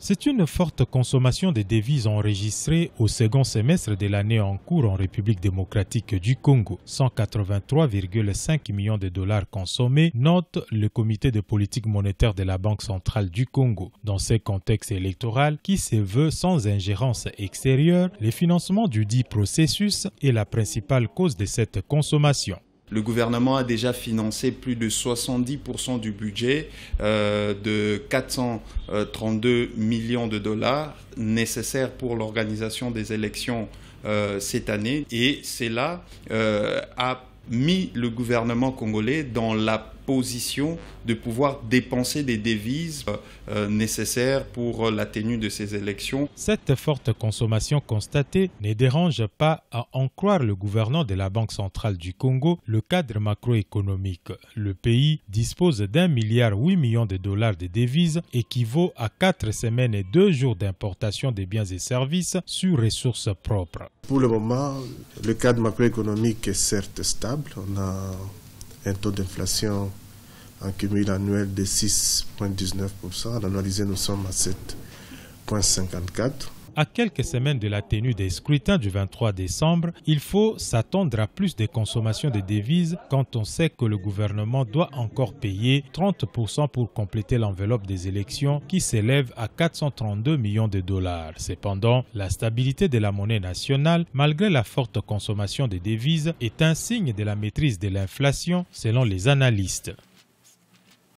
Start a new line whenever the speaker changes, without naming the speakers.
C'est une forte consommation de devises enregistrée au second semestre de l'année en cours en République démocratique du Congo. 183,5 millions de dollars consommés, note le comité de politique monétaire de la Banque centrale du Congo. Dans ce contexte électoral qui se veut sans ingérence extérieure, le financement du dit processus est la principale cause de cette consommation.
Le gouvernement a déjà financé plus de 70% du budget de 432 millions de dollars nécessaires pour l'organisation des élections cette année. Et cela a mis le gouvernement congolais dans la position de pouvoir dépenser des devises nécessaires pour la tenue de ces élections.
Cette forte consommation constatée ne dérange pas, à en croire le gouverneur de la Banque centrale du Congo, le cadre macroéconomique. Le pays dispose d'1,8 milliard de dollars de devises, équivaut à 4 semaines et 2 jours d'importation de biens et services sur ressources propres.
Pour le moment, le cadre macroéconomique est certes stable. On a un taux d'inflation en cumul annuel de 6,19%. Annualisé, nous sommes à 7,54%.
À quelques semaines de la tenue des scrutins du 23 décembre, il faut s'attendre à plus de consommation de devises quand on sait que le gouvernement doit encore payer 30% pour compléter l'enveloppe des élections qui s'élève à 432 millions de dollars. Cependant, la stabilité de la monnaie nationale, malgré la forte consommation de devises, est un signe de la maîtrise de l'inflation selon les analystes.